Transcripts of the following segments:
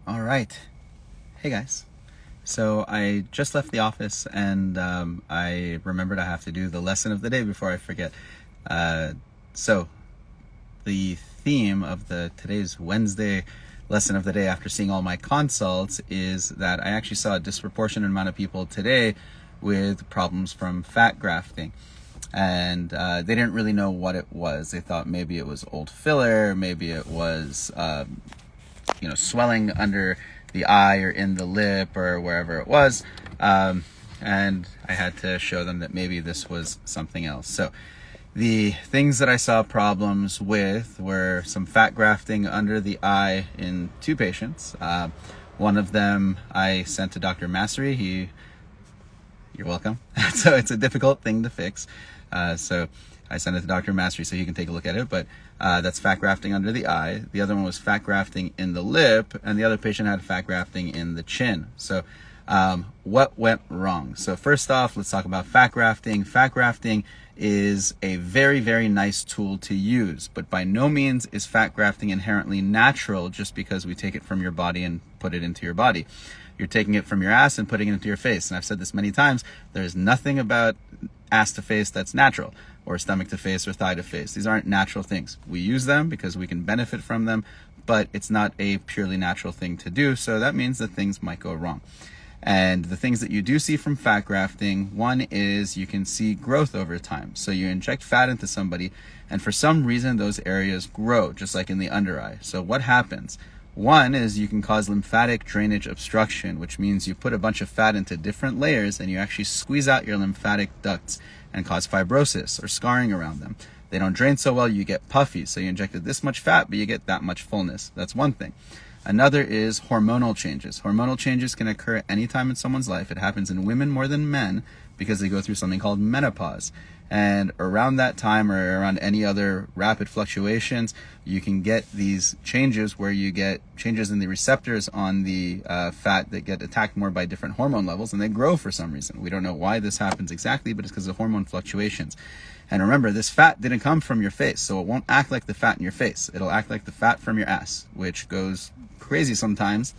All right. Hey guys. So I just left the office and I remembered I have to do the lesson of the day before I forget. So the theme of today's Wednesday lesson of the day, after seeing all my consults, is that I actually saw a disproportionate amount of people today with problems from fat grafting. And they didn't really know what it was. They thought maybe it was old filler, maybe it was swelling under the eye or in the lip or wherever it was. And I had to show them that maybe this was something else. So the things that I saw problems with were some fat grafting under the eye in two patients. One of them I sent to Dr. Massery. You're welcome. So it's a difficult thing to fix. So I sent it to Dr. Massery so he can take a look at it, but that's fat grafting under the eye. The other one was fat grafting in the lip, and the other patient had fat grafting in the chin. So what went wrong? So first off, let's talk about fat grafting. Fat grafting is a very, very nice tool to use, but by no means is fat grafting inherently natural just because we take it from your body and put it into your body. You're taking it from your ass and putting it into your face. And I've said this many times, there's nothing about ass to face that's natural, or stomach to face or thigh to face. These aren't natural things. We use them because we can benefit from them, but it's not a purely natural thing to do. So that means that things might go wrong. And the things that you do see from fat grafting, one is you can see growth over time. So you inject fat into somebody, and for some reason those areas grow, just like in the under eye. So what happens? One is you can cause lymphatic drainage obstruction, which means you put a bunch of fat into different layers and you actually squeeze out your lymphatic ducts and cause fibrosis or scarring around them. They don't drain so well, you get puffy. So you injected this much fat, but you get that much fullness. That's one thing. Another is hormonal changes. Hormonal changes can occur at any time in someone's life. It happens in women more than men because they go through something called menopause. And around that time, or around any other rapid fluctuations, you can get these changes where you get changes in the receptors on the fat that get attacked more by different hormone levels, and they grow for some reason. We don't know why this happens exactly, but it's because of hormone fluctuations. And remember, this fat didn't come from your face, so it won't act like the fat in your face. It'll act like the fat from your ass, which goes crazy sometimes.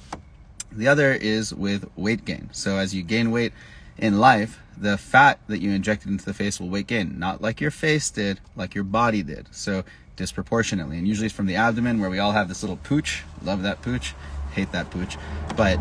The other is with weight gain. So as you gain weight in life, the fat that you injected into the face will weight gain, not like your face did, like your body did. So disproportionately, and usually it's from the abdomen, where we all have this little pooch. Love that pooch, hate that pooch, but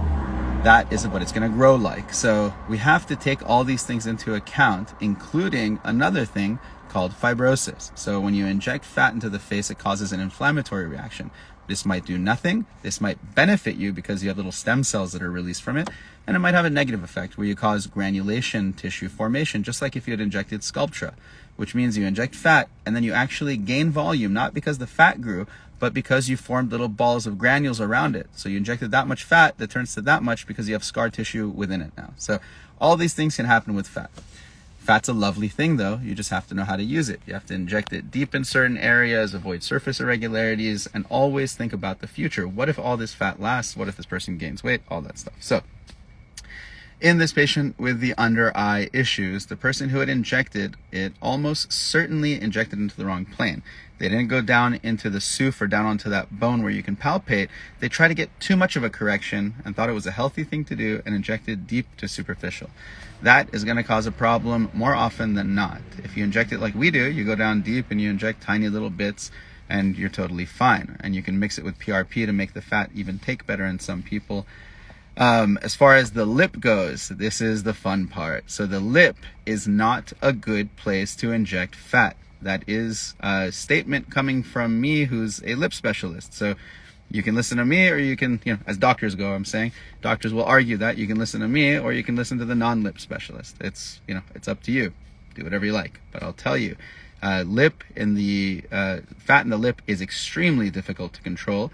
that is what it's going to grow like. So we have to take all these things into account, including another thing called fibrosis. So when you inject fat into the face, it causes an inflammatory reaction. This might do nothing. This might benefit you because you have little stem cells that are released from it. And it might have a negative effect where you cause granulation tissue formation, just like if you had injected Sculptra, which means you inject fat and then you actually gain volume, not because the fat grew, but because you formed little balls of granules around it. So you injected that much fat that turns to that much because you have scar tissue within it now. So all these things can happen with fat. Fat's a lovely thing, though. You just have to know how to use it. You have to inject it deep in certain areas, avoid surface irregularities, and always think about the future. What if all this fat lasts? What if this person gains weight? All that stuff. So in this patient with the under eye issues, the person who had injected it almost certainly injected into the wrong plane. They didn't go down into the soof or down onto that bone where you can palpate. They tried to get too much of a correction and thought it was a healthy thing to do and injected deep to superficial. That is going to cause a problem more often than not. If you inject it like we do, you go down deep and you inject tiny little bits and you're totally fine. And you can mix it with PRP to make the fat even take better in some people. As far as the lip goes, this is the fun part. So the lip is not a good place to inject fat. That is a statement coming from me, who's a lip specialist. So you can listen to me, or you can, as doctors go, I'm saying, doctors will argue that you can listen to me, or you can listen to the non-lip specialist. It's, it's up to you. Do whatever you like. But I'll tell you, fat in the lip is extremely difficult to control.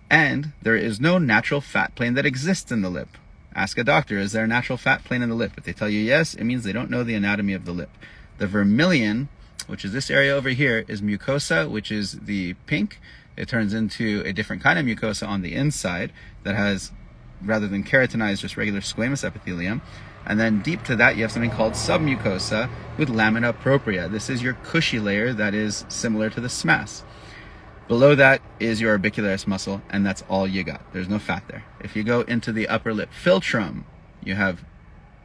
And there is no natural fat plane that exists in the lip. Ask a doctor, is there a natural fat plane in the lip? If they tell you yes, it means they don't know the anatomy of the lip. The vermilion, which is this area over here, is mucosa, which is the pink. It turns into a different kind of mucosa on the inside that has, rather than keratinized, just regular squamous epithelium. And then deep to that, you have something called submucosa with lamina propria. This is your cushy layer that is similar to the SMAS. Below that is your orbicularis muscle, and that's all you got. There's no fat there. If you go into the upper lip philtrum, you have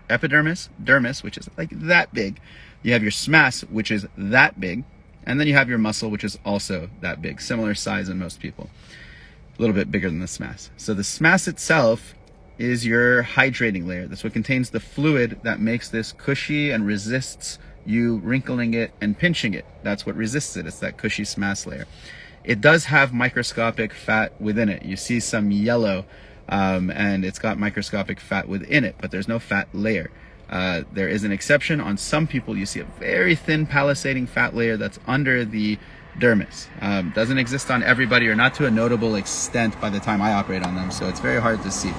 epidermis, dermis, which is like that big. You have your SMAS, which is that big. And then you have your muscle, which is also that big. Similar size in most people. A little bit bigger than the SMAS. So the SMAS itself is your hydrating layer. That's what contains the fluid that makes this cushy and resists you wrinkling it and pinching it. That's what resists it. It's that cushy SMAS layer. It does have microscopic fat within it. You see some yellow, and it's got microscopic fat within it, but there's no fat layer. There is an exception. On some people, you see a very thin palisading fat layer that's under the dermis. Doesn't exist on everybody, or not to a notable extent by the time I operate on them, so it's very hard to see.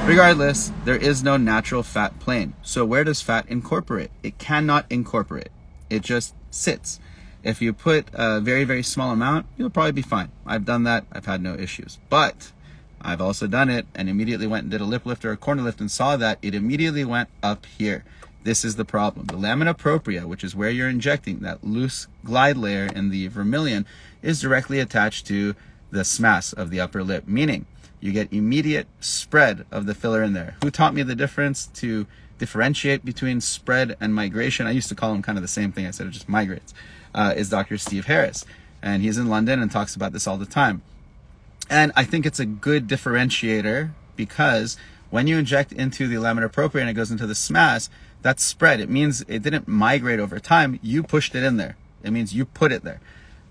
Regardless, there is no natural fat plane. So where does fat incorporate? It cannot incorporate. It just sits. If you put a very, very small amount, you'll probably be fine. I've done that. I've had no issues. But I've also done it and immediately went and did a lip lift or a corner lift and saw that it immediately went up here. This is the problem. The lamina propria, which is where you're injecting, that loose glide layer in the vermilion, is directly attached to the SMAS of the upper lip, meaning you get immediate spread of the filler in there. Who taught me the difference to differentiate between spread and migration? I used to call them kind of the same thing. I said it just migrates. Is Dr. Steve Harris. And he's in London and talks about this all the time. And I think it's a good differentiator because when you inject into the lamina propria and it goes into the SMAS, that's spread. It means it didn't migrate over time. You pushed it in there. It means you put it there.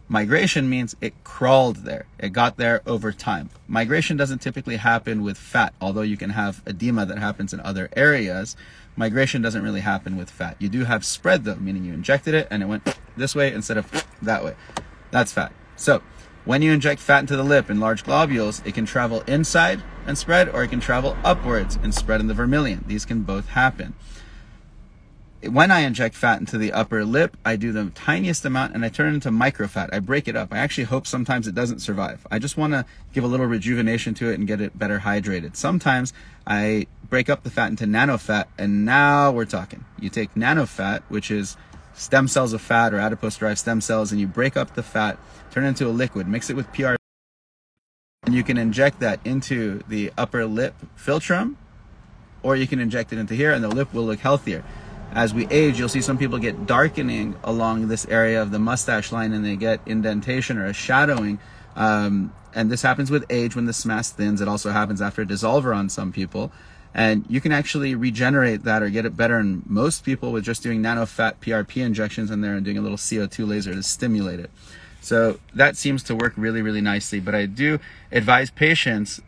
Migration means it crawled there. It got there over time. Migration doesn't typically happen with fat, although you can have edema that happens in other areas. Migration doesn't really happen with fat. You do have spread though, meaning you injected it and it went this way instead of that way. That's fat. So when you inject fat into the lip in large globules, it can travel inside and spread, or it can travel upwards and spread in the vermilion. These can both happen. When I inject fat into the upper lip, I do the tiniest amount and I turn it into microfat. I break it up. I actually hope sometimes it doesn't survive. I just want to give a little rejuvenation to it and get it better hydrated. Sometimes I break up the fat into nanofat, and now we're talking. You take nanofat, which is stem cells of fat or adipose-derived stem cells, and you break up the fat, turn it into a liquid, mix it with PR, and you can inject that into the upper lip philtrum, or you can inject it into here and the lip will look healthier. As we age, you'll see some people get darkening along this area of the mustache line and they get indentation or a shadowing. And this happens with age when the SMAS thins. It also happens after a dissolver on some people. And you can actually regenerate that or get it better in most people with just doing nanofat PRP injections in there and doing a little CO2 laser to stimulate it. So that seems to work really, really nicely. But I do advise patients,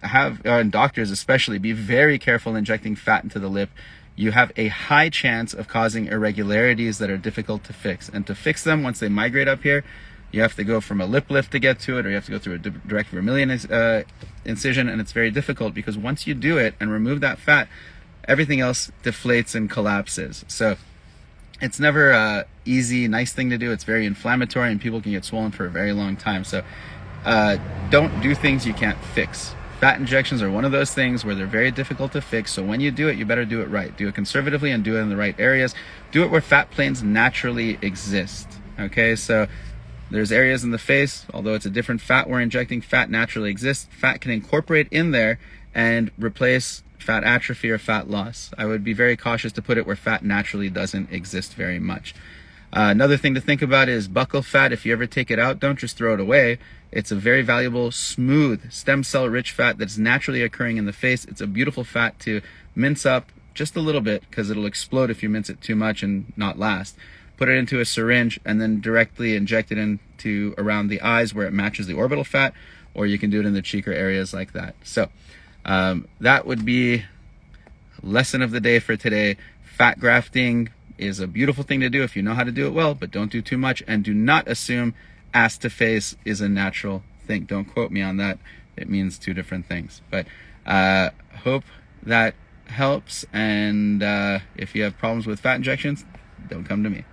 and doctors especially, be very careful injecting fat into the lip. You have a high chance of causing irregularities that are difficult to fix. And to fix them, once they migrate up here, you have to go from a lip lift to get to it, or you have to go through a direct vermilion incision, and it's very difficult because once you do it and remove that fat, everything else deflates and collapses. So it's never an easy, nice thing to do. It's very inflammatory and people can get swollen for a very long time. So don't do things you can't fix. Fat injections are one of those things where they're very difficult to fix. So when you do it, you better do it right. Do it conservatively and do it in the right areas. Do it where fat planes naturally exist. Okay, so there's areas in the face, although it's a different fat we're injecting, fat naturally exists. Fat can incorporate in there and replace fat atrophy or fat loss. I would be very cautious to put it where fat naturally doesn't exist very much. Another thing to think about is buccal fat. If you ever take it out, don't just throw it away. It's a very valuable, smooth, stem cell rich fat that's naturally occurring in the face. It's a beautiful fat to mince up just a little bit because it'll explode if you mince it too much and not last. Put it into a syringe and then directly inject it into around the eyes where it matches the orbital fat, or you can do it in the cheek or areas like that. So that would be lesson of the day for today. Fat grafting is a beautiful thing to do if you know how to do it well, but don't do too much, and do not assume ass to face is a natural thing. Don't quote me on that. It means two different things. But hope that helps, and if you have problems with fat injections, don't come to me.